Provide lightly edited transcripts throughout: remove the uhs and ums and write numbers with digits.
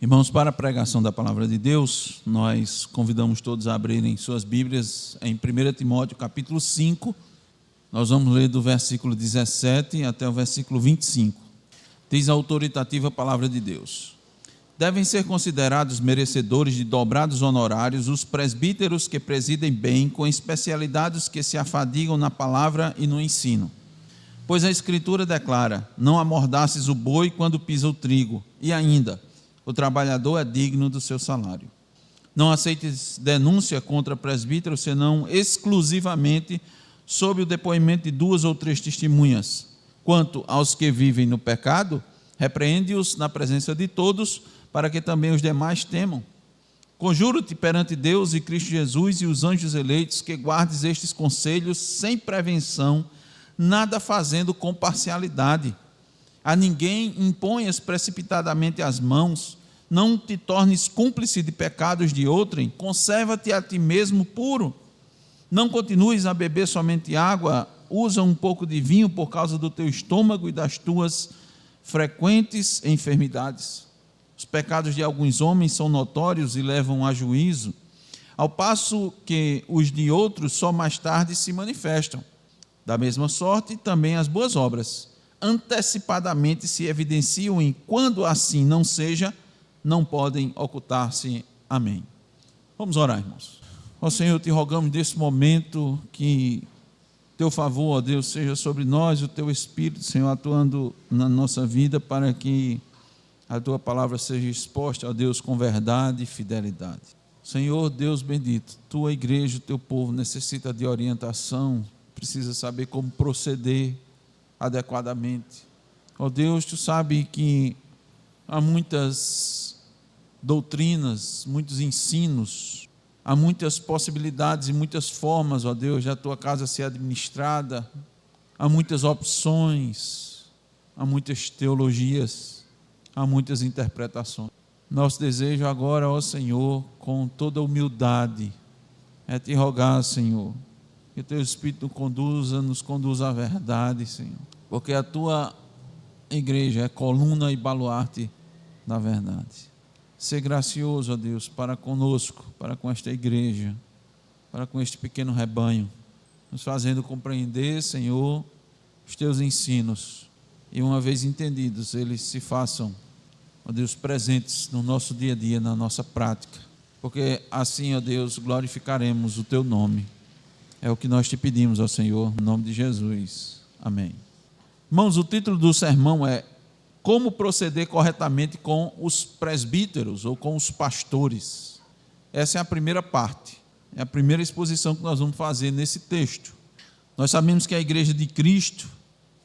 Irmãos, para a pregação da palavra de Deus, nós convidamos todos a abrirem suas Bíblias em 1 Timóteo capítulo 5, nós vamos ler do versículo 17 até o versículo 25. Diz a autoritativa palavra de Deus: devem ser considerados merecedores de dobrados honorários os presbíteros que presidem bem, com especialidades que se afadigam na palavra e no ensino. Pois a Escritura declara: não amordaces o boi quando pisa o trigo, e ainda, o trabalhador é digno do seu salário. Não aceites denúncia contra presbítero, senão exclusivamente sob o depoimento de 2 ou 3 testemunhas. Quanto aos que vivem no pecado, repreende-os na presença de todos, para que também os demais temam. Conjuro-te perante Deus e Cristo Jesus e os anjos eleitos, que guardes estes conselhos sem prevenção, nada fazendo com parcialidade. A ninguém imponhas precipitadamente as mãos, não te tornes cúmplice de pecados de outrem, conserva-te a ti mesmo puro. Não continues a beber somente água, usa um pouco de vinho por causa do teu estômago e das tuas frequentes enfermidades. Os pecados de alguns homens são notórios e levam a juízo, ao passo que os de outros só mais tarde se manifestam. Da mesma sorte, também as boas obras antecipadamente se evidenciam e, quando assim não seja, não podem ocultar-se. Amém. Vamos orar, irmãos. Ó Senhor, te rogamos nesse momento que teu favor, ó Deus, seja sobre nós, o teu Espírito, Senhor, atuando na nossa vida, para que a tua palavra seja exposta, ó Deus, com verdade e fidelidade. Senhor, Deus bendito, tua igreja, o teu povo necessita de orientação, precisa saber como proceder adequadamente. Ó Deus, tu sabe que há muitas doutrinas, muitos ensinos, há muitas possibilidades e muitas formas, ó Deus, da tua casa ser administrada, há muitas opções, há muitas teologias, há muitas interpretações. Nosso desejo agora, ó Senhor, com toda humildade, é te rogar, Senhor, que o teu Espírito nos conduza à verdade, Senhor, porque a tua igreja é coluna e baluarte da verdade. Ser gracioso, ó Deus, para conosco, para com esta igreja, para com este pequeno rebanho, nos fazendo compreender, Senhor, os teus ensinos, e uma vez entendidos, eles se façam, ó Deus, presentes no nosso dia a dia, na nossa prática, porque assim, ó Deus, glorificaremos o teu nome. É o que nós te pedimos, ó Senhor, no nome de Jesus. Amém. Irmãos, o título do sermão é Como proceder corretamente com os presbíteros ou com os pastores. Essa é a primeira parte, é a primeira exposição que nós vamos fazer nesse texto. Nós sabemos que a igreja de Cristo,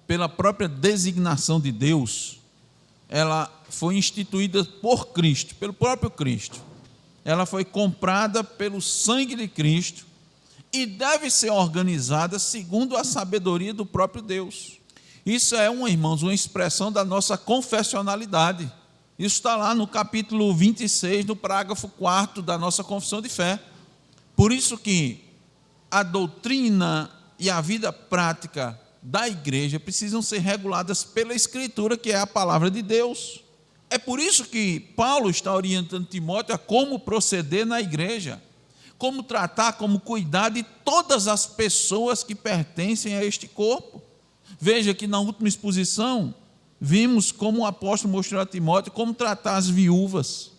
pela própria designação de Deus, ela foi instituída por Cristo, pelo próprio Cristo. Ela foi comprada pelo sangue de Cristo e deve ser organizada segundo a sabedoria do próprio Deus. Isso é, irmãos, uma expressão da nossa confessionalidade. Isso está lá no capítulo 26, no parágrafo 4 da nossa confissão de fé. Por isso que a doutrina e a vida prática da igreja precisam ser reguladas pela Escritura, que é a palavra de Deus. É por isso que Paulo está orientando Timóteo a como proceder na igreja, como tratar, como cuidar de todas as pessoas que pertencem a este corpo. Veja que na última exposição, vimos como o apóstolo mostrou a Timóteo como tratar as viúvas,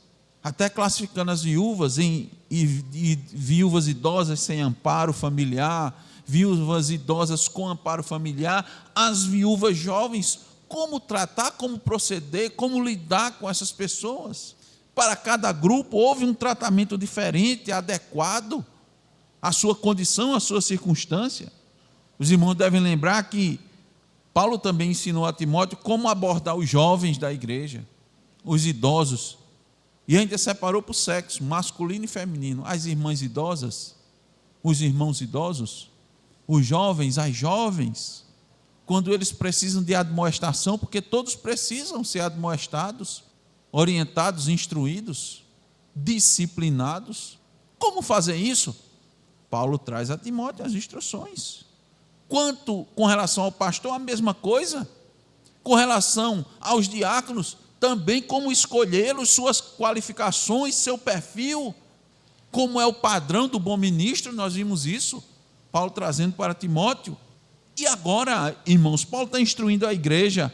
até classificando as viúvas em viúvas idosas sem amparo familiar, viúvas idosas com amparo familiar, as viúvas jovens, como tratar, como proceder, como lidar com essas pessoas. Para cada grupo houve um tratamento diferente, adequado à sua condição, à sua circunstância. Os irmãos devem lembrar que Paulo também ensinou a Timóteo como abordar os jovens da igreja, os idosos, e ainda separou por sexo, masculino e feminino, as irmãs idosas, os irmãos idosos, os jovens, as jovens, quando eles precisam de admoestação, porque todos precisam ser admoestados, orientados, instruídos, disciplinados. Como fazer isso? Paulo traz a Timóteo as instruções. Quanto com relação ao pastor, a mesma coisa. Com relação aos diáconos, também como escolhê-los, suas qualificações, seu perfil, como é o padrão do bom ministro. Nós vimos isso, Paulo trazendo para Timóteo. E agora, irmãos, Paulo está instruindo a igreja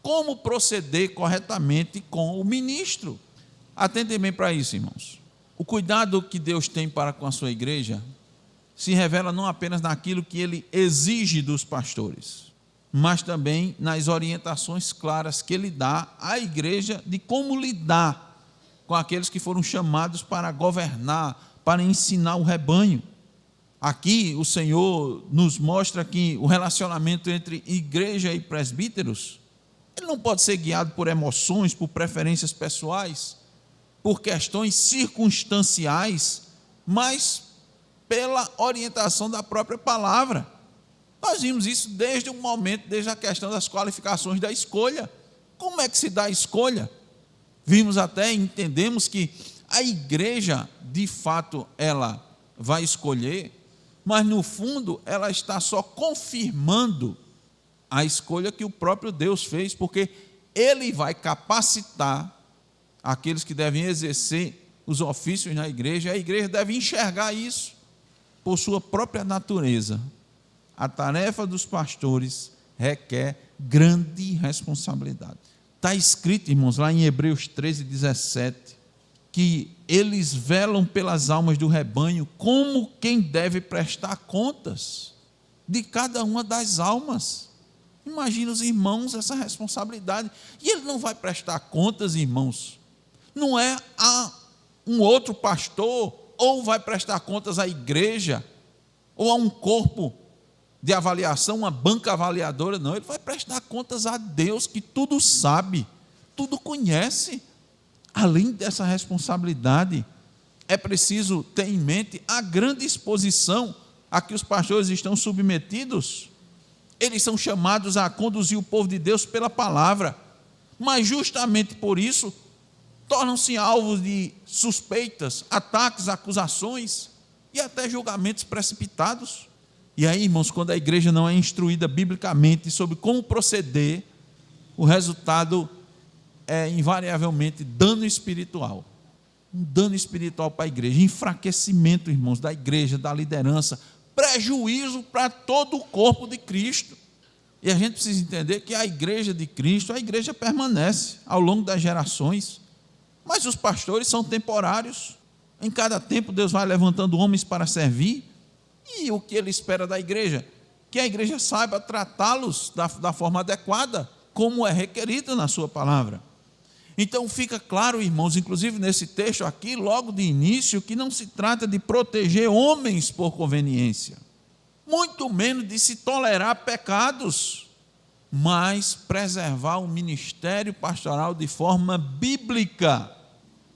como proceder corretamente com o ministro. Atentem bem para isso, irmãos. O cuidado que Deus tem para com a sua igreja se revela não apenas naquilo que ele exige dos pastores, mas também nas orientações claras que ele dá à igreja de como lidar com aqueles que foram chamados para governar, para ensinar o rebanho. Aqui o Senhor nos mostra que o relacionamento entre igreja e presbíteros, ele não pode ser guiado por emoções, por preferências pessoais, por questões circunstanciais, mas pela orientação da própria palavra. Nós vimos isso desde o momento, desde a questão das qualificações da escolha. Como é que se dá a escolha? Vimos até, entendemos que a igreja, de fato, ela vai escolher, mas no fundo ela está só confirmando a escolha que o próprio Deus fez, porque Ele vai capacitar aqueles que devem exercer os ofícios na igreja. A igreja deve enxergar isso por sua própria natureza. A tarefa dos pastores requer grande responsabilidade. Está escrito, irmãos, lá em Hebreus 13:17, que eles velam pelas almas do rebanho como quem deve prestar contas de cada uma das almas. Imagina os irmãos essa responsabilidade. E ele não vai prestar contas, irmãos, não é a um outro pastor, ou vai prestar contas à igreja, ou a um corpo de avaliação, uma banca avaliadora, não. Ele vai prestar contas a Deus, que tudo sabe, tudo conhece. Além dessa responsabilidade, é preciso ter em mente a grande exposição a que os pastores estão submetidos. Eles são chamados a conduzir o povo de Deus pela palavra, mas justamente por isso tornam-se alvos de suspeitas, ataques, acusações e até julgamentos precipitados. E aí, irmãos, quando a igreja não é instruída biblicamente sobre como proceder, o resultado é invariavelmente dano espiritual. Um dano espiritual para a igreja, enfraquecimento, irmãos, da igreja, da liderança, prejuízo para todo o corpo de Cristo. E a gente precisa entender que a igreja de Cristo, a igreja permanece ao longo das gerações, mas os pastores são temporários. Em cada tempo Deus vai levantando homens para servir. E o que ele espera da igreja? Que a igreja saiba tratá-los da forma adequada, como é requerido na sua palavra. Então fica claro, irmãos, inclusive nesse texto aqui, logo de início, que não se trata de proteger homens por conveniência, muito menos de se tolerar pecados, mas preservar o ministério pastoral de forma bíblica,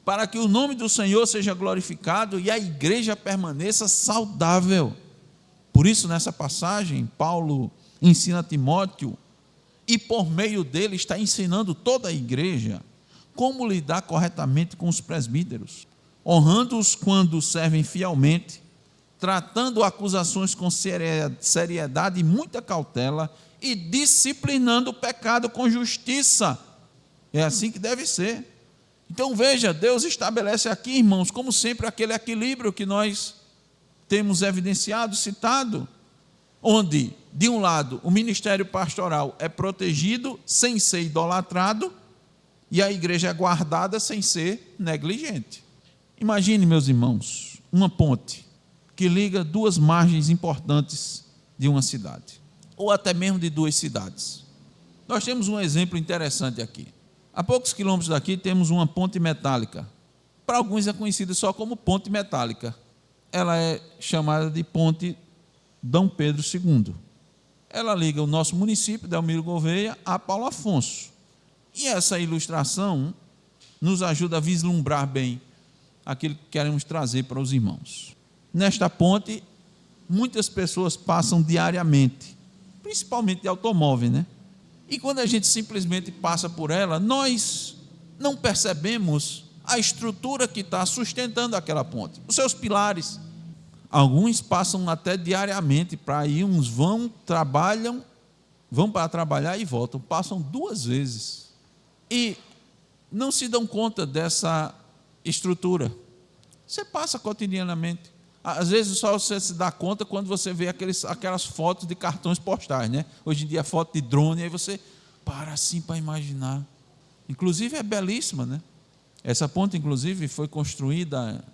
para que o nome do Senhor seja glorificado e a igreja permaneça saudável. Por isso, nessa passagem, Paulo ensina a Timóteo, e por meio dele está ensinando toda a igreja, como lidar corretamente com os presbíteros, honrando-os quando servem fielmente, tratando acusações com seriedade e muita cautela, e disciplinando o pecado com justiça. É assim que deve ser. Então veja, Deus estabelece aqui, irmãos, como sempre, aquele equilíbrio que nós temos evidenciado, citado, onde, de um lado, o ministério pastoral é protegido sem ser idolatrado, e a igreja é guardada sem ser negligente. Imagine, meus irmãos, uma ponte que liga duas margens importantes de uma cidade, ou até mesmo de duas cidades. Nós temos um exemplo interessante aqui. A poucos quilômetros daqui temos uma ponte metálica. Para alguns é conhecida só como ponte metálica. Ela é chamada de ponte D. Pedro II. Ela liga o nosso município, Delmiro Gouveia, a Paulo Afonso. E essa ilustração nos ajuda a vislumbrar bem aquilo que queremos trazer para os irmãos. Nesta ponte, muitas pessoas passam diariamente, principalmente de automóvel, né? E quando a gente simplesmente passa por ela, nós não percebemos a estrutura que está sustentando aquela ponte, os seus pilares. Alguns passam até diariamente para ir, uns vão para trabalhar e voltam, passam duas vezes. E não se dão conta dessa estrutura. Você passa cotidianamente. Às vezes só você se dá conta quando você vê aquelas fotos de cartões postais, né? Hoje em dia foto de drone, aí você para assim para imaginar. Inclusive é belíssima, né? Essa ponte, inclusive, foi construída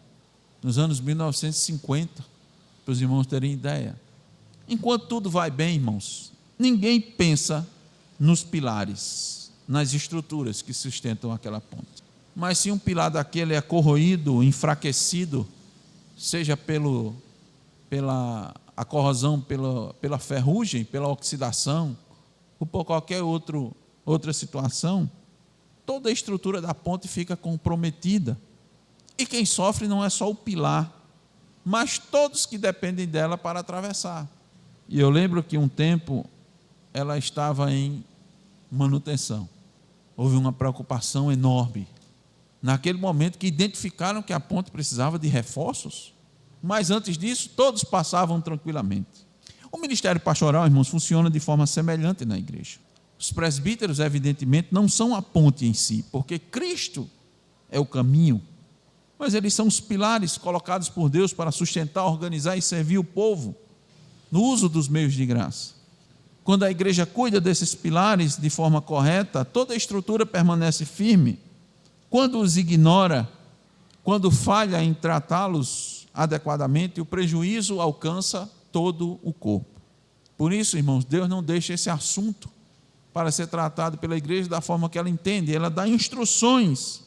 nos anos 1950, para os irmãos terem ideia. Enquanto tudo vai bem, irmãos, ninguém pensa nos pilares, nas estruturas que sustentam aquela ponte. Mas se um pilar daquele é corroído, enfraquecido, seja pela a corrosão, pela ferrugem, pela oxidação, ou por qualquer outra situação, toda a estrutura da ponte fica comprometida. E quem sofre não é só o pilar, mas todos que dependem dela para atravessar. E eu lembro que um tempo ela estava em manutenção. Houve uma preocupação enorme. Naquele momento que identificaram que a ponte precisava de reforços, mas antes disso todos passavam tranquilamente. O ministério pastoral, irmãos, funciona de forma semelhante na igreja. Os presbíteros, evidentemente, não são a ponte em si, porque Cristo é o caminho, mas eles são os pilares colocados por Deus para sustentar, organizar e servir o povo no uso dos meios de graça. Quando a igreja cuida desses pilares de forma correta, toda a estrutura permanece firme. Quando os ignora, quando falha em tratá-los adequadamente, o prejuízo alcança todo o corpo. Por isso, irmãos, Deus não deixa esse assunto para ser tratado pela igreja da forma que ela entende. Ela dá instruções,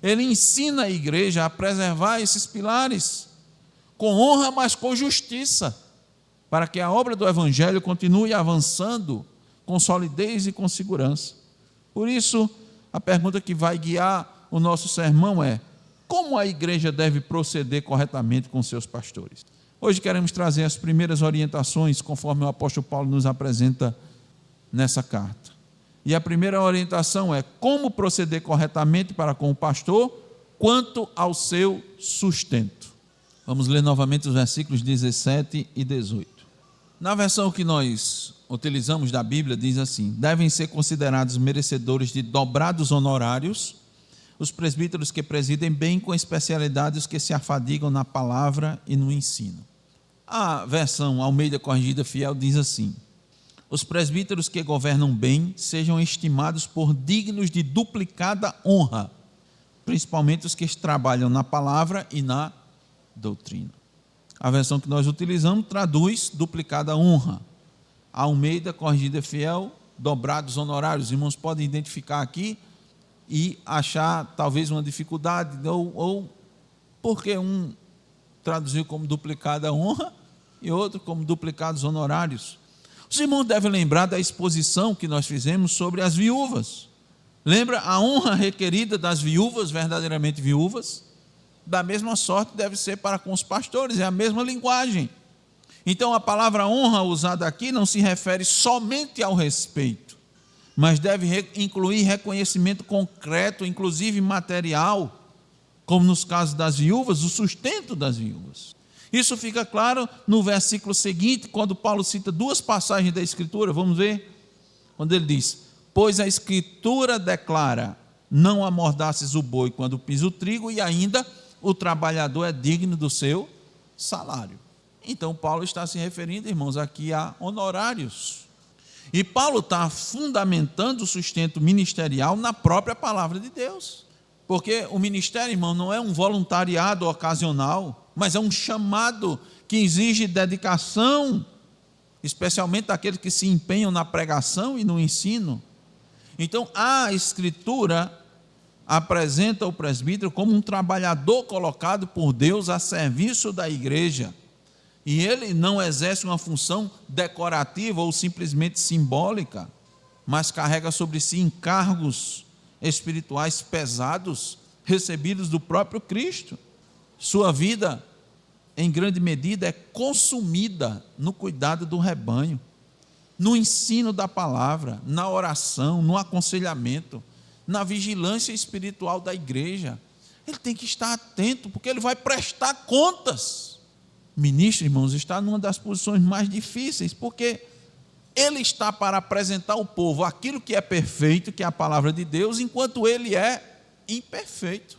ele ensina a igreja a preservar esses pilares com honra, mas com justiça, para que a obra do evangelho continue avançando com solidez e com segurança. Por isso, a pergunta que vai guiar o nosso sermão é: como a igreja deve proceder corretamente com seus pastores? Hoje queremos trazer as primeiras orientações, conforme o apóstolo Paulo nos apresenta nessa carta. E a primeira orientação é como proceder corretamente para com o pastor quanto ao seu sustento. Vamos ler novamente os versículos 17 e 18. Na versão que nós utilizamos da Bíblia, diz assim: devem ser considerados merecedores de dobrados honorários os presbíteros que presidem bem, com especialidade os que se afadigam na palavra e no ensino. A versão Almeida Corrigida Fiel diz assim: os presbíteros que governam bem sejam estimados por dignos de duplicada honra, principalmente os que trabalham na palavra e na doutrina. A versão que nós utilizamos traduz duplicada honra. A Almeida Corrigida Fiel, dobrados honorários. Os irmãos podem identificar aqui e achar talvez uma dificuldade, ou porque um traduziu como duplicada honra e outro como duplicados honorários. Os irmãos devem lembrar da exposição que nós fizemos sobre as viúvas. Lembra a honra requerida das viúvas, verdadeiramente viúvas? Da mesma sorte deve ser para com os pastores, é a mesma linguagem. Então a palavra honra usada aqui não se refere somente ao respeito, mas deve incluir reconhecimento concreto, inclusive material, como nos casos das viúvas, o sustento das viúvas. Isso fica claro no versículo seguinte, quando Paulo cita duas passagens da Escritura. Vamos ver? Quando ele diz: pois a Escritura declara, não amordaces o boi quando pisa o trigo, e ainda o trabalhador é digno do seu salário. Então Paulo está se referindo, irmãos, aqui a honorários. E Paulo está fundamentando o sustento ministerial na própria palavra de Deus. Porque o ministério, irmão, não é um voluntariado ocasional, mas é um chamado que exige dedicação, especialmente daqueles que se empenham na pregação e no ensino. Então, a Escritura apresenta o presbítero como um trabalhador colocado por Deus a serviço da igreja. E ele não exerce uma função decorativa ou simplesmente simbólica, mas carrega sobre si encargos espirituais pesados, recebidos do próprio Cristo. Sua vida, em grande medida, é consumida no cuidado do rebanho, no ensino da palavra, na oração, no aconselhamento, na vigilância espiritual da igreja. Ele tem que estar atento, porque ele vai prestar contas. O ministro, irmãos, está numa das posições mais difíceis, porque ele está para apresentar ao povo aquilo que é perfeito, que é a palavra de Deus, enquanto ele é imperfeito.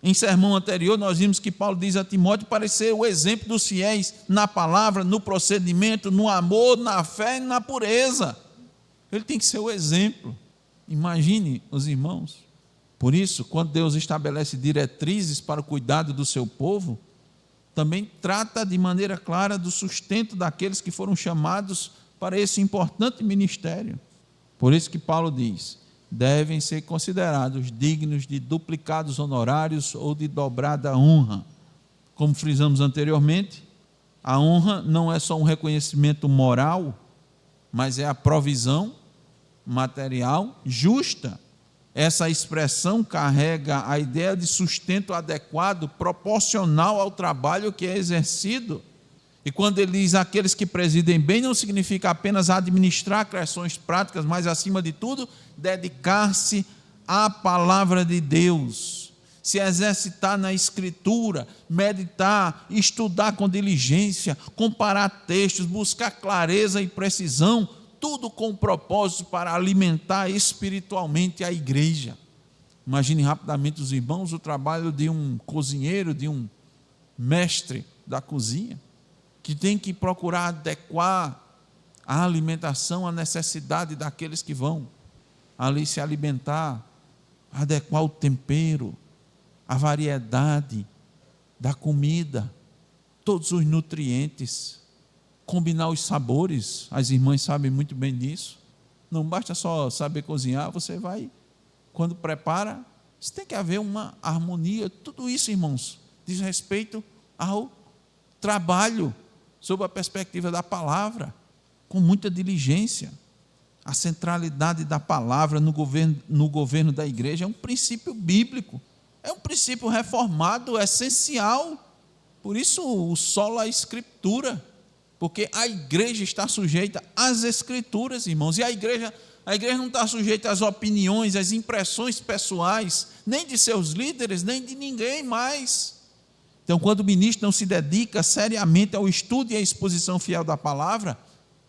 Em sermão anterior, nós vimos que Paulo diz a Timóteo para ser o exemplo dos fiéis na palavra, no procedimento, no amor, na fé e na pureza. Ele tem que ser o exemplo. Imagine os irmãos. Por isso, quando Deus estabelece diretrizes para o cuidado do seu povo, também trata de maneira clara do sustento daqueles que foram chamados para esse importante ministério. Por isso que Paulo diz: devem ser considerados dignos de duplicados honorários ou de dobrada honra. Como frisamos anteriormente, a honra não é só um reconhecimento moral, mas é a provisão material justa. Essa expressão carrega a ideia de sustento adequado, proporcional ao trabalho que é exercido. E quando ele diz aqueles que presidem bem, não significa apenas administrar questões práticas, mas acima de tudo, dedicar-se à palavra de Deus, se exercitar na escritura, meditar, estudar com diligência, comparar textos, buscar clareza e precisão, tudo com o propósito para alimentar espiritualmente a igreja. Imagine rapidamente os irmãos o trabalho de um cozinheiro, de um mestre da cozinha, que tem que procurar adequar a alimentação à necessidade daqueles que vão ali se alimentar, adequar o tempero, a variedade da comida, todos os nutrientes, combinar os sabores. As irmãs sabem muito bem disso. Não basta só saber cozinhar, você vai, quando prepara, você tem que haver uma harmonia. Tudo isso, irmãos, diz respeito ao trabalho, sob a perspectiva da palavra, com muita diligência. A centralidade da palavra no governo da igreja é um princípio bíblico, é um princípio reformado, essencial. Por isso o sola escritura, porque a igreja está sujeita às escrituras, irmãos, e a igreja não está sujeita às opiniões, às impressões pessoais, nem de seus líderes, nem de ninguém mais. Então, quando o ministro não se dedica seriamente ao estudo e à exposição fiel da palavra,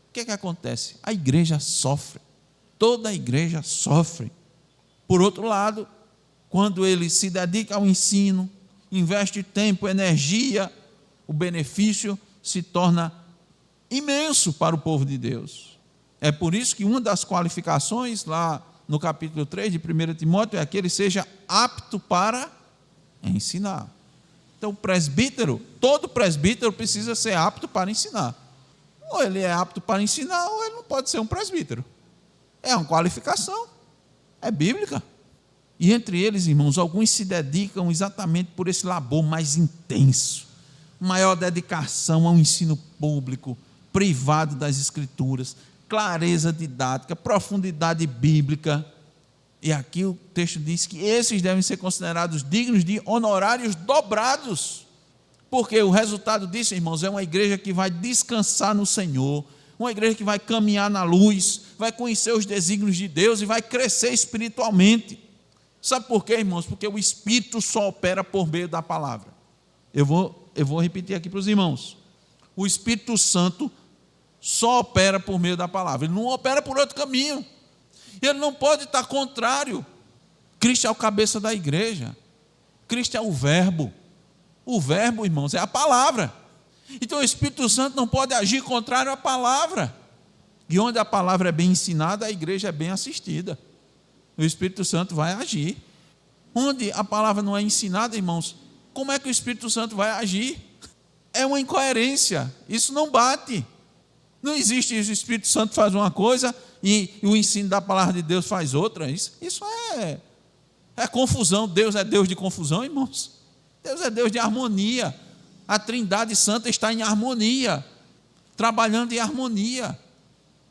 o que acontece? A igreja sofre, toda a igreja sofre. Por outro lado, quando ele se dedica ao ensino, investe tempo, energia, o benefício se torna imenso para o povo de Deus. É por isso que uma das qualificações lá no capítulo 3 de 1 Timóteo é que ele seja apto para ensinar. Então, o presbítero, todo presbítero precisa ser apto para ensinar. Ou ele é apto para ensinar, ou ele não pode ser um presbítero. É uma qualificação, é bíblica. E entre eles, irmãos, alguns se dedicam exatamente por esse labor mais intenso, maior dedicação ao ensino público, privado das escrituras, clareza didática, profundidade bíblica. E aqui o texto diz que esses devem ser considerados dignos de honorários dobrados, porque o resultado disso, irmãos, é uma igreja que vai descansar no Senhor, uma igreja que vai caminhar na luz, vai conhecer os desígnios de Deus e vai crescer espiritualmente. Sabe por quê, irmãos? Porque o Espírito só opera por meio da palavra. Eu vou repetir aqui para os irmãos. O Espírito Santo só opera por meio da palavra, ele não opera por outro caminho. Ele não pode estar contrário. Cristo é o cabeça da igreja. Cristo é o verbo. O verbo, irmãos, é a palavra. Então o Espírito Santo não pode agir contrário à palavra. E onde a palavra é bem ensinada, a igreja é bem assistida. O Espírito Santo vai agir. Onde a palavra não é ensinada, irmãos, como é que o Espírito Santo vai agir? É uma incoerência. Isso não bate. Não existe isso, o Espírito Santo faz uma coisa e o ensino da palavra de Deus faz outra. Isso é confusão. Deus é Deus de confusão, irmãos. Deus é Deus de harmonia. A Trindade Santa está em harmonia, trabalhando em harmonia.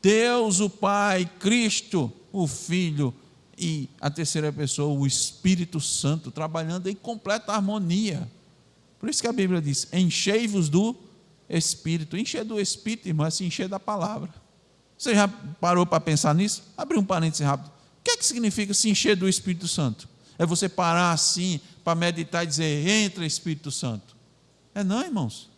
Deus, o Pai, Cristo, o Filho e a terceira pessoa, o Espírito Santo, trabalhando em completa harmonia. Por isso que a Bíblia diz: enchei-vos do Espírito. Encher do Espírito, irmão, é se encher da palavra. Você já parou para pensar nisso? Abrir um parêntese rápido. O que significa se encher do Espírito Santo? É você parar assim, para meditar e dizer: entra Espírito Santo. Não, irmãos.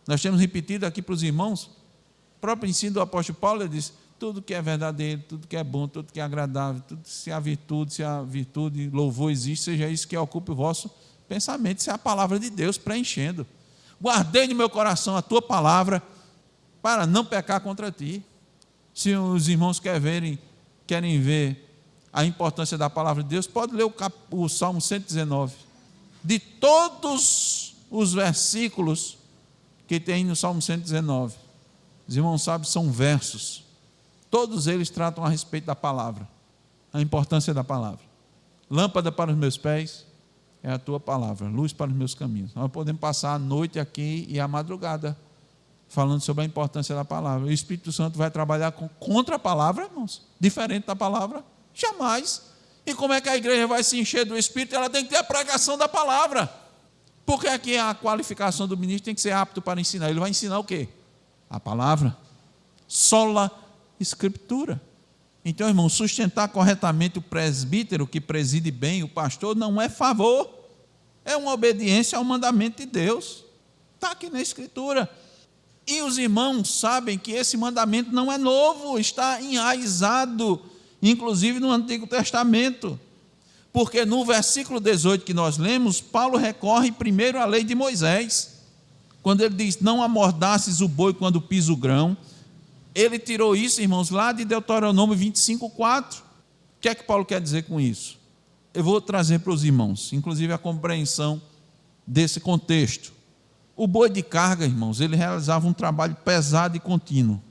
Nós temos repetido aqui para os irmãos, o próprio ensino do apóstolo Paulo, ele diz: tudo que é verdadeiro, tudo que é bom, tudo que é agradável, tudo, se a virtude, louvor existe, seja isso que ocupe o vosso pensamento. Isso é a palavra de Deus preenchendo. Guardei no meu coração a tua palavra para não pecar contra ti. Se os irmãos querem ver a importância da palavra de Deus, pode ler o Salmo 119. De todos os versículos que tem no Salmo 119, os irmãos sabem, são versos. Todos eles tratam a respeito da palavra, a importância da palavra. Lâmpada para os meus pés é a tua palavra, luz para os meus caminhos. Nós podemos passar a noite aqui e a madrugada falando sobre a importância da palavra. O Espírito Santo vai trabalhar contra a palavra, irmãos? Diferente da palavra? Jamais. E como é que a igreja vai se encher do Espírito? Ela tem que ter a pregação da palavra. Porque aqui a qualificação do ministro tem que ser apto para ensinar. Ele vai ensinar o quê? A palavra. Sola Escritura. Então, irmão, sustentar corretamente o presbítero que preside bem, o pastor, não é favor. É uma obediência ao mandamento de Deus. Está aqui na Escritura. E os irmãos sabem que esse mandamento não é novo, está enraizado, inclusive no Antigo Testamento. Porque no versículo 18 que nós lemos, Paulo recorre primeiro à lei de Moisés. Quando ele diz, não amordaces o boi quando pisa o grão. Ele tirou isso, irmãos, lá de Deuteronômio 25:4. O que é que Paulo quer dizer com isso? Eu vou trazer para os irmãos, inclusive a compreensão desse contexto. O boi de carga, irmãos, ele realizava um trabalho pesado e contínuo.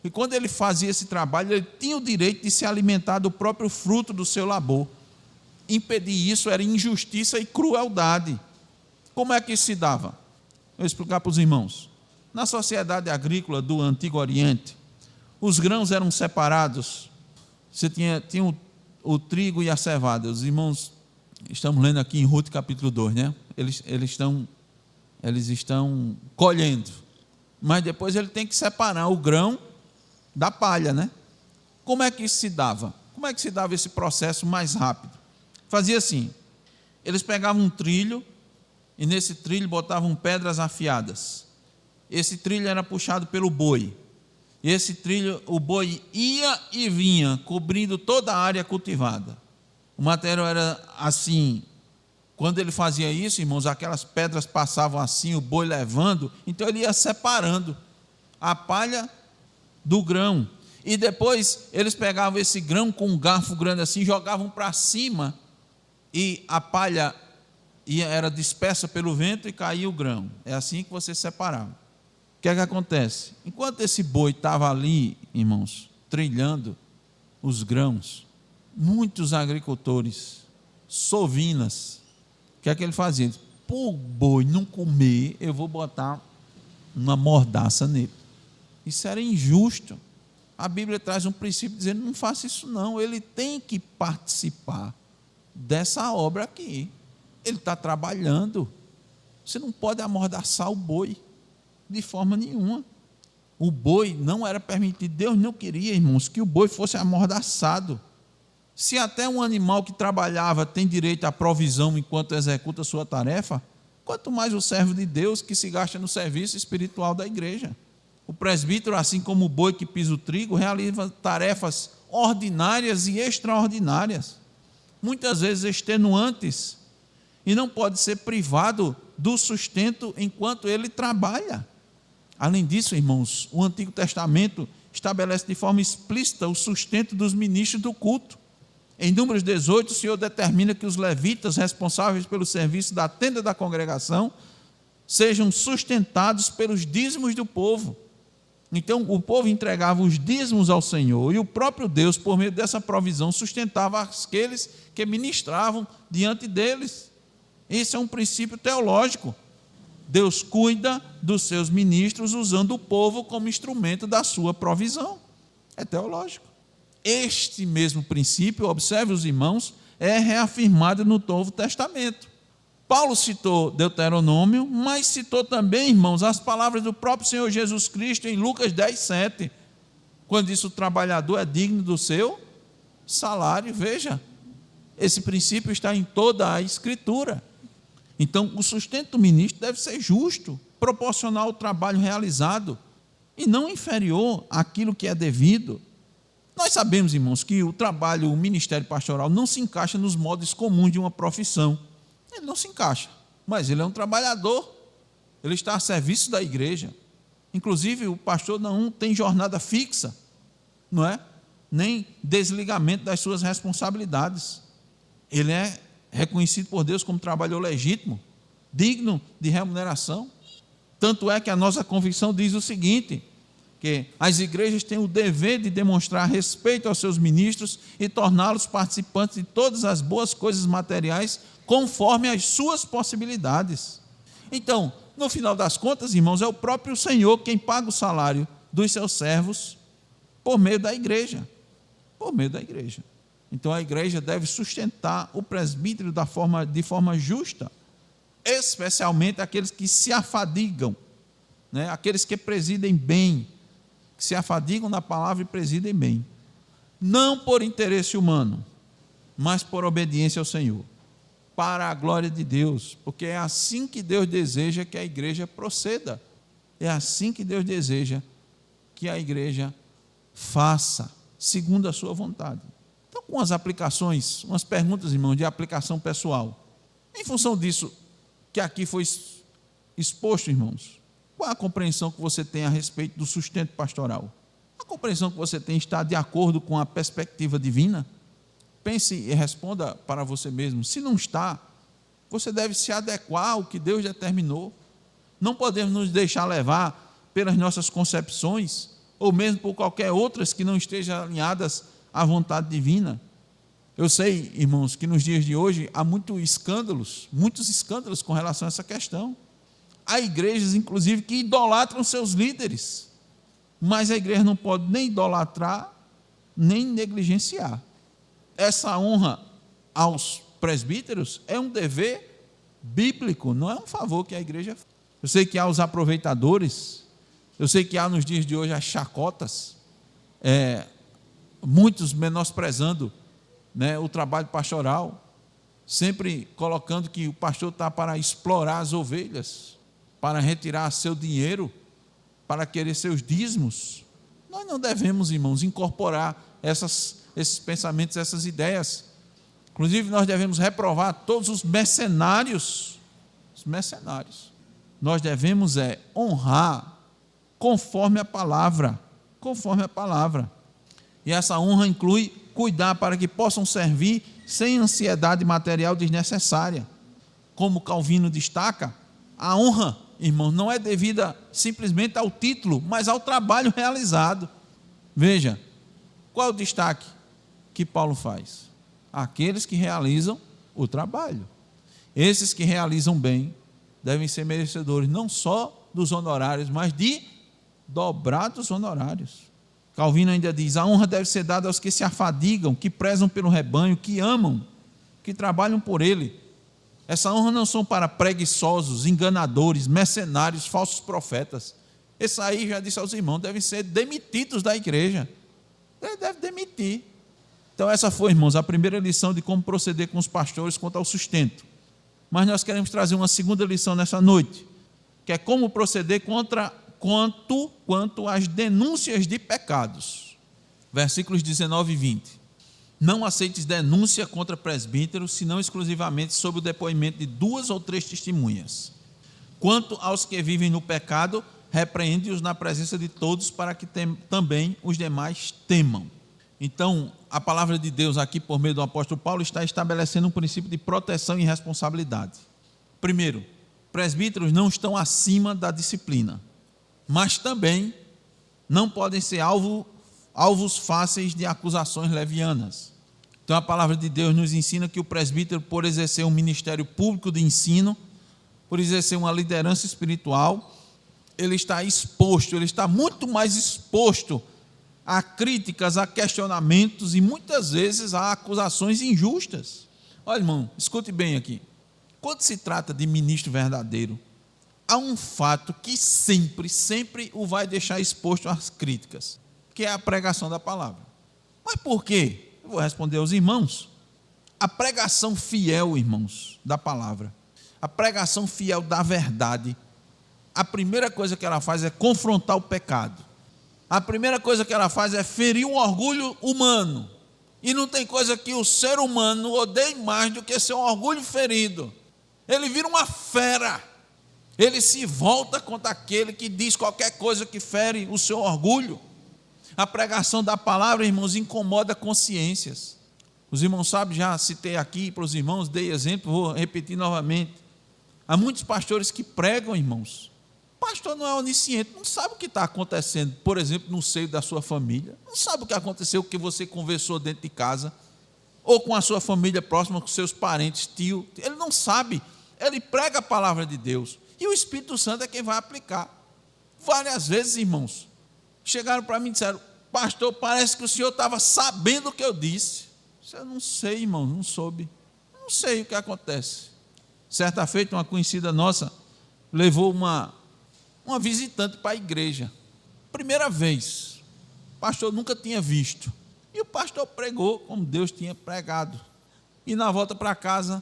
E quando ele fazia esse trabalho, ele tinha o direito de se alimentar do próprio fruto do seu labor. Impedir isso era injustiça e crueldade. Como é que isso se dava? Eu vou explicar para os irmãos. Na sociedade agrícola do Antigo Oriente, os grãos eram separados. Você tinha o trigo e a cevada. Os irmãos, estamos lendo aqui em Ruth capítulo 2, né? Eles estão colhendo. Mas depois ele tem que separar o grão da palha, né? Como é que isso se dava? Como é que se dava esse processo mais rápido? Fazia assim, eles pegavam um trilho e nesse trilho botavam pedras afiadas. Esse trilho era puxado pelo boi. E esse trilho, o boi ia e vinha, cobrindo toda a área cultivada. O material era assim. Quando ele fazia isso, irmãos, aquelas pedras passavam assim, o boi levando, então ele ia separando a palha do grão. E depois eles pegavam esse grão com um garfo grande assim, jogavam para cima, e a palha era dispersa pelo vento e caía o grão. É assim que você separava. O que é que acontece? Enquanto esse boi estava ali, irmãos, trilhando os grãos, muitos agricultores, sovinas, o que é que ele fazia? Para o boi não comer, eu vou botar uma mordaça nele. Isso era injusto. A Bíblia traz um princípio dizendo, não faça isso não, ele tem que participar dessa obra aqui. Ele está trabalhando. Você não pode amordaçar o boi, de forma nenhuma. O boi não era permitido, Deus não queria, irmãos, que o boi fosse amordaçado. Se até um animal que trabalhava tem direito à provisão enquanto executa a sua tarefa, quanto mais o servo de Deus que se gasta no serviço espiritual da igreja. O presbítero, assim como o boi que pisa o trigo, realiza tarefas ordinárias e extraordinárias, muitas vezes extenuantes, e não pode ser privado do sustento enquanto ele trabalha. Além disso, irmãos, o Antigo Testamento estabelece de forma explícita o sustento dos ministros do culto. Em Números 18, o Senhor determina que os levitas responsáveis pelo serviço da tenda da congregação sejam sustentados pelos dízimos do povo. Então, o povo entregava os dízimos ao Senhor e o próprio Deus, por meio dessa provisão, sustentava aqueles que ministravam diante deles. Esse é um princípio teológico. Deus cuida dos seus ministros usando o povo como instrumento da sua provisão. É teológico. Este mesmo princípio, observe os irmãos, é reafirmado no Novo Testamento. Paulo citou Deuteronômio, mas citou também, irmãos, as palavras do próprio Senhor Jesus Cristo em Lucas 10:7, quando diz: o trabalhador é digno do seu salário. Veja, esse princípio está em toda a Escritura. Então, o sustento do ministro deve ser justo, proporcional ao trabalho realizado, e não inferior àquilo que é devido. Nós sabemos, irmãos, que o trabalho, o ministério pastoral não se encaixa nos moldes comuns de uma profissão. Ele não se encaixa, mas ele é um trabalhador, ele está a serviço da igreja. Inclusive, o pastor não tem jornada fixa, não é? Nem desligamento das suas responsabilidades. Ele é reconhecido por Deus como trabalhador legítimo, digno de remuneração. Tanto é que a nossa convicção diz o seguinte, que as igrejas têm o dever de demonstrar respeito aos seus ministros e torná-los participantes de todas as boas coisas materiais conforme as suas possibilidades. Então, no final das contas, irmãos, é o próprio Senhor quem paga o salário dos seus servos por meio da igreja. Por meio da igreja. Então, a igreja deve sustentar o presbítero de forma justa, especialmente aqueles que se afadigam, né? Aqueles que presidem bem, que se afadigam na palavra e presidem bem. Não por interesse humano, mas por obediência ao Senhor, para a glória de Deus, porque é assim que Deus deseja que a igreja proceda. É assim que Deus deseja que a igreja faça, segundo a sua vontade. Então, com as aplicações, umas perguntas, irmãos, de aplicação pessoal. Em função disso que aqui foi exposto, irmãos, qual a compreensão que você tem a respeito do sustento pastoral? A compreensão que você tem está de acordo com a perspectiva divina? Pense e responda para você mesmo. Se não está, você deve se adequar ao que Deus determinou. Não podemos nos deixar levar pelas nossas concepções, ou mesmo por qualquer outras que não estejam alinhadas à vontade divina. Eu sei, irmãos, que nos dias de hoje há muitos escândalos com relação a essa questão. Há igrejas, inclusive, que idolatram seus líderes, mas a igreja não pode nem idolatrar, nem negligenciar. Essa honra aos presbíteros é um dever bíblico, não é um favor que a igreja faz. Eu sei que há os aproveitadores, eu sei que há nos dias de hoje as chacotas, muitos menosprezando, né, o trabalho pastoral, sempre colocando que o pastor está para explorar as ovelhas, para retirar seu dinheiro, para querer seus dízimos. Nós não devemos, irmãos, incorporar esses pensamentos, essas ideias. Inclusive, nós devemos reprovar todos os mercenários. Os mercenários. Nós devemos honrar conforme a palavra. Conforme a palavra. E essa honra inclui cuidar para que possam servir sem ansiedade material desnecessária. Como Calvino destaca, a honra, irmão, não é devida simplesmente ao título, mas ao trabalho realizado. Veja, qual é o destaque que Paulo faz? Aqueles que realizam o trabalho. Esses que realizam bem devem ser merecedores não só dos honorários, mas de dobrados honorários. Calvino ainda diz, a honra deve ser dada aos que se afadigam, que prezam pelo rebanho, que amam, que trabalham por ele. Essa honra não são para preguiçosos, enganadores, mercenários, falsos profetas. Esse aí, já disse aos irmãos, devem ser demitidos da igreja. Ele deve demitir. Então essa foi, irmãos, a primeira lição de como proceder com os pastores quanto ao sustento. Mas nós queremos trazer uma segunda lição nessa noite, que é como proceder quanto às denúncias de pecados. Versículos 19 e 20. Não aceites denúncia contra presbíteros, senão exclusivamente sob o depoimento de 2 ou 3 testemunhas. Quanto aos que vivem no pecado, repreende-os na presença de todos, para que também os demais temam. Então, a palavra de Deus aqui, por meio do apóstolo Paulo, está estabelecendo um princípio de proteção e responsabilidade. Primeiro, presbíteros não estão acima da disciplina, mas também não podem ser alvos fáceis de acusações levianas. Então a palavra de Deus nos ensina que o presbítero, por exercer um ministério público de ensino, por exercer uma liderança espiritual, ele está exposto, ele está muito mais exposto a críticas, a questionamentos e muitas vezes a acusações injustas. Olha, irmão, escute bem aqui. Quando se trata de ministro verdadeiro, há um fato que sempre o vai deixar exposto às críticas, que é a pregação da palavra. Mas por quê? Eu vou responder aos irmãos. A pregação fiel, irmãos, da palavra, a pregação fiel da verdade, a primeira coisa que ela faz é confrontar o pecado. A primeira coisa que ela faz é ferir o orgulho humano. E não tem coisa que o ser humano odeie mais do que seu orgulho ferido. Ele vira uma fera. Ele se volta contra aquele que diz qualquer coisa que fere o seu orgulho. A pregação da palavra, irmãos, incomoda consciências. Os irmãos sabem, já citei aqui para os irmãos, dei exemplo, vou repetir novamente. Há muitos pastores que pregam, irmãos. O pastor não é onisciente, não sabe o que está acontecendo, por exemplo, no seio da sua família. Não sabe o que aconteceu, o que você conversou dentro de casa, ou com a sua família próxima, com seus parentes, tio. Ele não sabe. Ele prega a palavra de Deus. E o Espírito Santo é quem vai aplicar. Várias vezes, irmãos, chegaram para mim e disseram: pastor, parece que o senhor estava sabendo o que eu disse. Eu não sei, irmão, não soube. Não sei o que acontece. Certa feita, uma conhecida nossa levou uma visitante para a igreja. Primeira vez. O pastor nunca tinha visto. E o pastor pregou como Deus tinha pregado. E na volta para casa,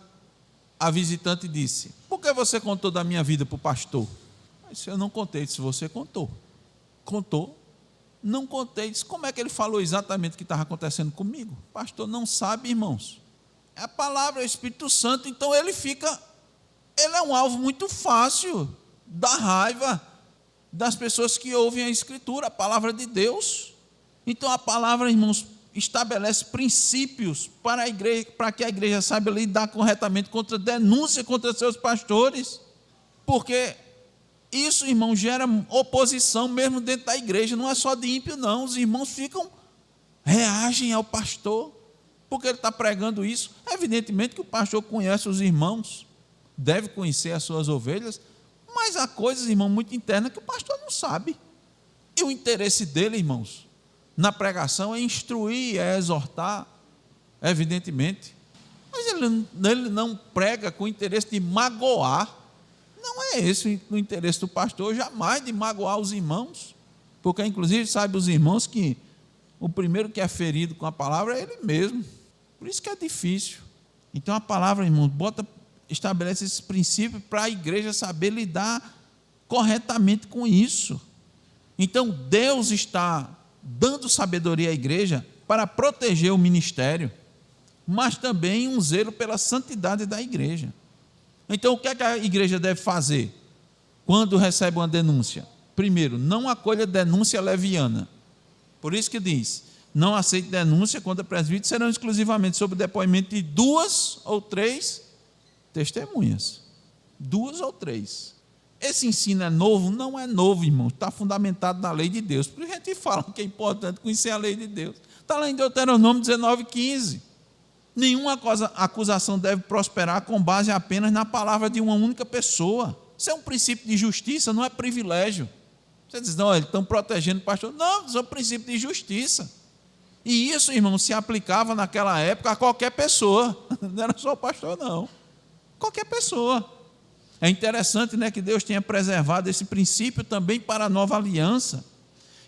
a visitante disse: por que você contou da minha vida para o pastor? Eu disse: eu não contei. Se você contou. Contou. Não contei. Disse: como é que ele falou exatamente o que estava acontecendo comigo? O pastor não sabe, irmãos. A palavra é o Espírito Santo, então ele é um alvo muito fácil da raiva das pessoas que ouvem a Escritura, a palavra de Deus. Então a palavra, irmãos, estabelece princípios para a igreja, para que a igreja saiba lidar corretamente contra denúncia contra seus pastores, porque isso, irmão, gera oposição mesmo dentro da igreja. Não é só de ímpio, não. Os irmãos reagem ao pastor, porque ele está pregando isso. Evidentemente que o pastor conhece os irmãos, deve conhecer as suas ovelhas, mas há coisas, irmão, muito internas que o pastor não sabe. E o interesse dele, irmãos, na pregação é instruir, é exortar, evidentemente. Mas ele não prega com o interesse de magoar. Não é esse o interesse do pastor, jamais de magoar os irmãos, porque inclusive sabe os irmãos que o primeiro que é ferido com a palavra é ele mesmo. Por isso que é difícil. Então a palavra, irmão, estabelece esse princípio para a igreja saber lidar corretamente com isso. Então Deus está dando sabedoria à igreja para proteger o ministério, mas também um zelo pela santidade da igreja. Então o que é que a igreja deve fazer quando recebe uma denúncia? Primeiro, não acolha denúncia leviana. Por isso que diz: não aceite denúncia contra presbíteros, serão exclusivamente sob o depoimento de 2 ou 3 testemunhas. 2 ou 3. Esse ensino é novo? Não é novo, irmão. Está fundamentado na lei de Deus. Por isso a gente fala que é importante conhecer a lei de Deus. Está lá em Deuteronômio 19:15. Nenhuma acusação deve prosperar com base apenas na palavra de uma única pessoa. Isso é um princípio de justiça, não é privilégio. Você diz: não, eles estão protegendo o pastor. Não, isso é um princípio de justiça. E isso, irmão, se aplicava naquela época a qualquer pessoa. Não era só o pastor, não. Qualquer pessoa. É interessante, né, que Deus tenha preservado esse princípio também para a nova aliança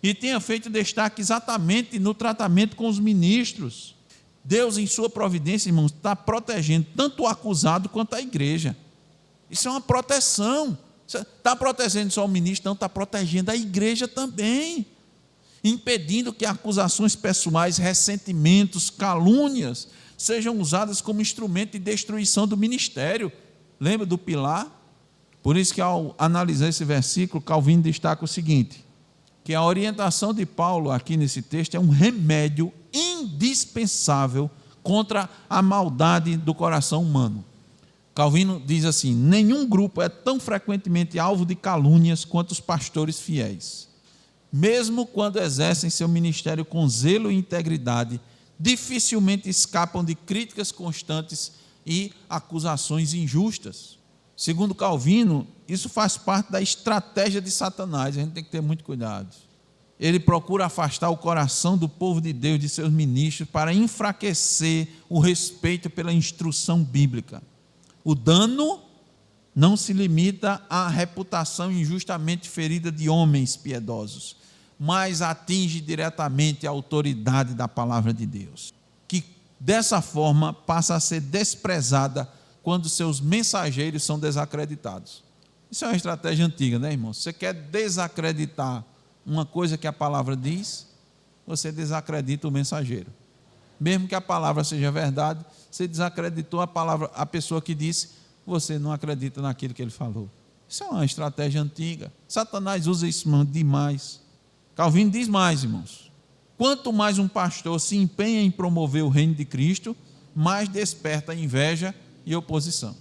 e tenha feito destaque exatamente no tratamento com os ministros. Deus, em sua providência, irmãos, está protegendo tanto o acusado quanto a igreja. Isso é uma proteção. Está protegendo só o ministro? Não, está protegendo a igreja também, impedindo que acusações pessoais, ressentimentos, calúnias sejam usadas como instrumento de destruição do ministério. Lembra do pilar? Por isso que, ao analisar esse versículo, Calvino destaca o seguinte: que a orientação de Paulo aqui nesse texto é um remédio indispensável contra a maldade do coração humano. Calvino diz assim: nenhum grupo é tão frequentemente alvo de calúnias quanto os pastores fiéis. Mesmo quando exercem seu ministério com zelo e integridade, dificilmente escapam de críticas constantes e acusações injustas. Segundo Calvino, isso faz parte da estratégia de Satanás. A gente tem que ter muito cuidado. Ele procura afastar o coração do povo de Deus, de seus ministros, para enfraquecer o respeito pela instrução bíblica. O dano não se limita à reputação injustamente ferida de homens piedosos, mas atinge diretamente a autoridade da palavra de Deus, que dessa forma passa a ser desprezada quando seus mensageiros são desacreditados. Isso é uma estratégia antiga, né, irmão? Você quer desacreditar uma coisa que a palavra diz, você desacredita o mensageiro. Mesmo que a palavra seja verdade, você desacreditou a pessoa que disse, você não acredita naquilo que ele falou. Isso é uma estratégia antiga. Satanás usa isso demais. Calvino diz mais, irmãos. Quanto mais um pastor se empenha em promover o reino de Cristo, mais desperta inveja e oposição.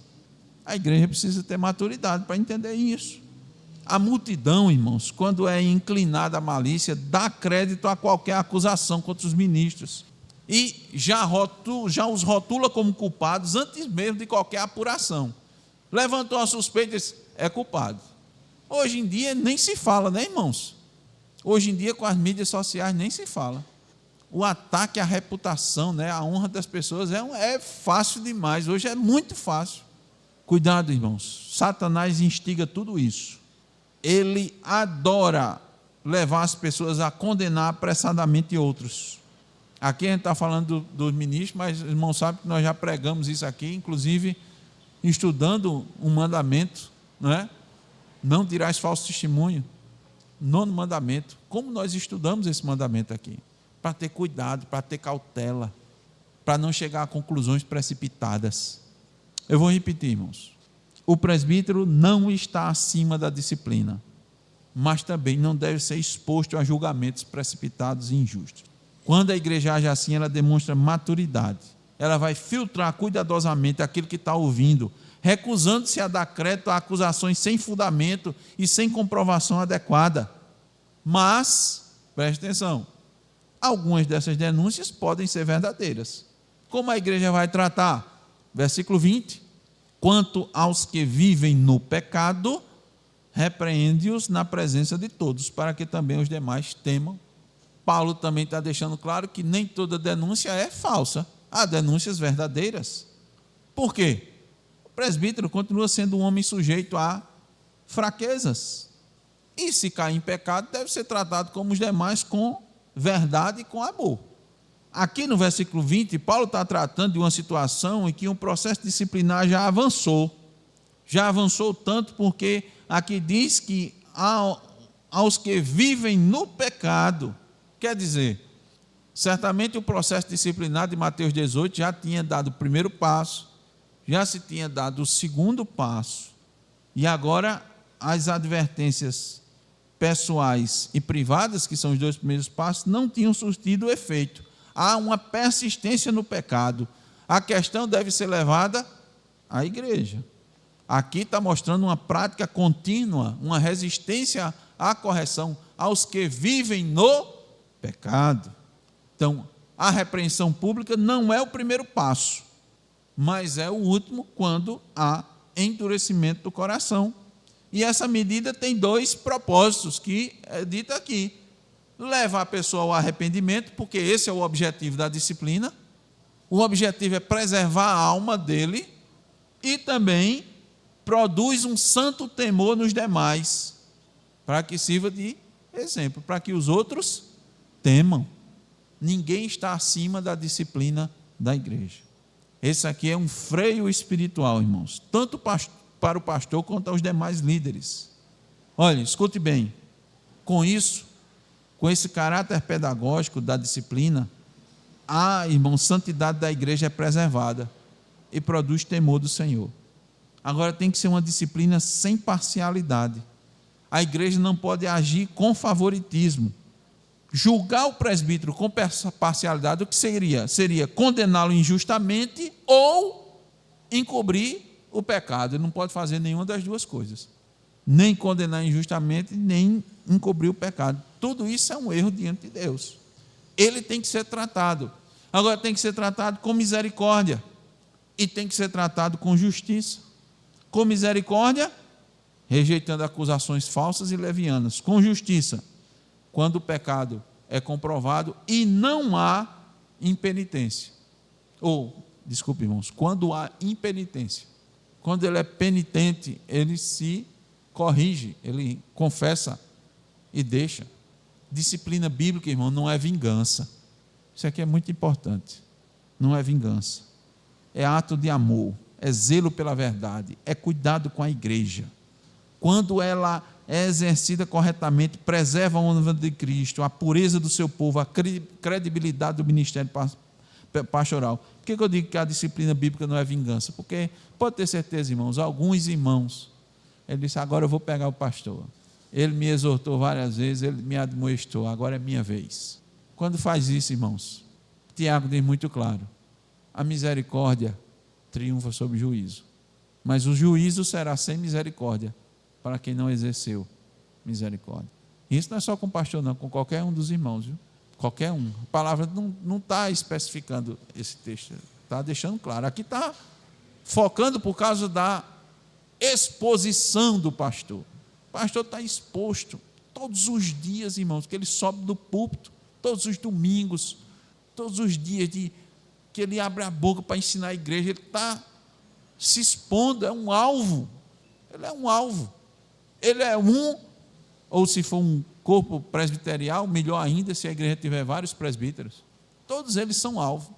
A igreja precisa ter maturidade para entender isso. A multidão, irmãos, quando é inclinada à malícia, dá crédito a qualquer acusação contra os ministros. E já os rotula como culpados antes mesmo de qualquer apuração. Levantou a suspeita e disse, é culpado. Hoje em dia nem se fala, né, irmãos? Hoje em dia com as mídias sociais nem se fala. O ataque à reputação, né, à honra das pessoas é fácil demais. Hoje é muito fácil. Cuidado, irmãos. Satanás instiga tudo isso. Ele adora levar as pessoas a condenar apressadamente outros. Aqui a gente está falando dos ministros, mas os irmãos sabem que nós já pregamos isso aqui, inclusive estudando um mandamento, não é? Não dirás falso testemunho. 9º mandamento. Como nós estudamos esse mandamento aqui? Para ter cuidado, para ter cautela, para não chegar a conclusões precipitadas. Eu vou repetir, irmãos. O presbítero não está acima da disciplina, mas também não deve ser exposto a julgamentos precipitados e injustos. Quando a igreja age assim, ela demonstra maturidade. Ela vai filtrar cuidadosamente aquilo que está ouvindo, recusando-se a dar crédito a acusações sem fundamento e sem comprovação adequada. Mas, preste atenção, algumas dessas denúncias podem ser verdadeiras. Como a igreja vai tratar? Versículo 20. Quanto aos que vivem no pecado, repreende-os na presença de todos, para que também os demais temam. Paulo também está deixando claro que nem toda denúncia é falsa. Há denúncias verdadeiras. Por quê? O presbítero continua sendo um homem sujeito a fraquezas. E se cair em pecado, deve ser tratado como os demais, com verdade e com amor. Aqui no versículo 20, Paulo está tratando de uma situação em que um processo disciplinar já avançou. Já avançou tanto porque aqui diz que aos que vivem no pecado, quer dizer, certamente o processo disciplinar de Mateus 18 já tinha dado o primeiro passo, já se tinha dado o segundo passo, e agora as advertências pessoais e privadas, que são os 2 primeiros passos, não tinham surtido efeito. Há uma persistência no pecado. A questão deve ser levada à igreja. Aqui está mostrando uma prática contínua, uma resistência à correção aos que vivem no pecado. Então, a repreensão pública não é o primeiro passo, mas é o último quando há endurecimento do coração. E essa medida tem 2 propósitos, que é dito aqui. Levar a pessoa ao arrependimento, porque esse é o objetivo da disciplina. O objetivo é preservar a alma dele e também produz um santo temor nos demais, para que sirva de exemplo, para que os outros temam. Ninguém está acima da disciplina da igreja. Esse aqui é um freio espiritual, irmãos, tanto para o pastor quanto aos demais líderes. Olha, escute bem, com isso, com esse caráter pedagógico da disciplina, a, irmão, santidade da igreja é preservada e produz temor do Senhor. Agora tem que ser uma disciplina sem parcialidade. A igreja não pode agir com favoritismo. Julgar o presbítero com parcialidade, o que seria? Seria condená-lo injustamente ou encobrir o pecado. Ele não pode fazer nenhuma das duas coisas. Nem condenar injustamente, nem encobrir o pecado. Tudo isso é um erro diante de Deus. Ele tem que ser tratado. Agora tem que ser tratado com misericórdia. E tem que ser tratado com justiça. Com misericórdia, rejeitando acusações falsas e levianas. Com justiça, quando o pecado é comprovado e não há impenitência. Desculpe, irmãos, quando há impenitência. Quando ele é penitente, ele se corrige, ele confessa e deixa. Disciplina bíblica, irmão, não é vingança. Isso aqui é muito importante. Não é vingança. É ato de amor, é zelo pela verdade, é cuidado com a igreja. Quando ela é exercida corretamente, preserva a honra de Cristo, a pureza do seu povo, a credibilidade do ministério pastoral. Por que eu digo que a disciplina bíblica não é vingança? Porque, pode ter certeza, irmãos, alguns irmãos, ele disse, agora eu vou pegar o pastor. Ele me exortou várias vezes, ele me admoestou, agora é minha vez. Quando faz isso, irmãos, Tiago diz muito claro, a misericórdia triunfa sobre o juízo, mas o juízo será sem misericórdia para quem não exerceu misericórdia. Isso não é só com o pastor, não, com qualquer um dos irmãos, viu? Qualquer um. A palavra não está especificando esse texto, está deixando claro. Aqui está focando por causa da exposição do pastor. O pastor está exposto todos os dias, irmãos, que ele sobe do púlpito, todos os domingos, todos os dias que ele abre a boca para ensinar a igreja, ele está se expondo, é um alvo. Ele é um alvo. Ele é ou se for um corpo presbiterial, melhor ainda se a igreja tiver vários presbíteros. Todos eles são alvo.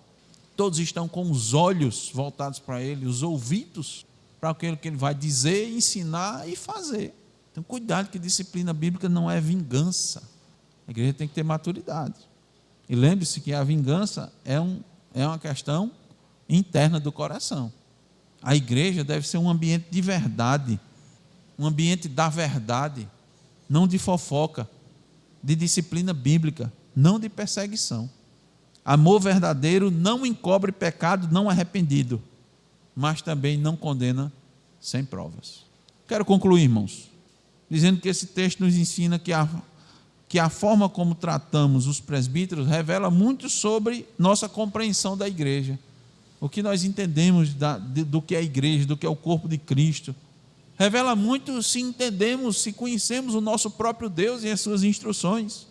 Todos estão com os olhos voltados para ele, os ouvidos para aquilo que ele vai dizer, ensinar e fazer. Então, cuidado, que disciplina bíblica não é vingança. A igreja tem que ter maturidade. E lembre-se que a vingança é uma questão interna do coração. A igreja deve ser um ambiente de verdade, um ambiente da verdade, não de fofoca, de disciplina bíblica, não de perseguição. Amor verdadeiro não encobre pecado não arrependido, mas também não condena sem provas. Quero concluir, irmãos, dizendo que esse texto nos ensina que a forma como tratamos os presbíteros revela muito sobre nossa compreensão da igreja, o que nós entendemos do que é a igreja, do que é o corpo de Cristo. Revela muito se entendemos, se conhecemos o nosso próprio Deus e as suas instruções,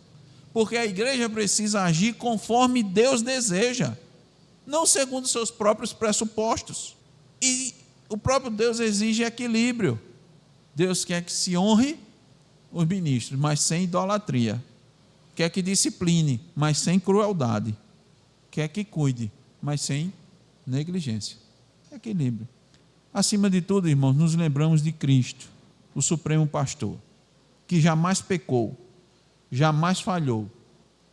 porque a igreja precisa agir conforme Deus deseja, não segundo seus próprios pressupostos. E o próprio Deus exige equilíbrio. Deus quer que se honre os ministros, mas sem idolatria. Quer que discipline, mas sem crueldade. Quer que cuide, mas sem negligência. Equilíbrio. Acima de tudo, irmãos, nos lembramos de Cristo, o Supremo Pastor, que jamais pecou, jamais falhou,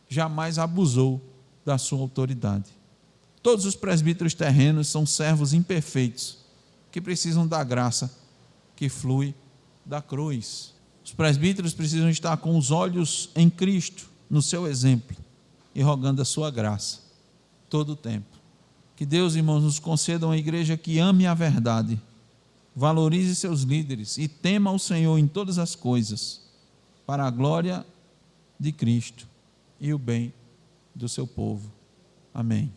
jamais abusou da sua autoridade. Todos os presbíteros terrenos são servos imperfeitos, que precisam da graça que flui da cruz. Os presbíteros precisam estar com os olhos em Cristo, no seu exemplo, e rogando a sua graça, todo o tempo. Que Deus, irmãos, nos conceda uma igreja que ame a verdade, valorize seus líderes e tema o Senhor em todas as coisas, para a glória de Cristo e o bem do seu povo. Amém.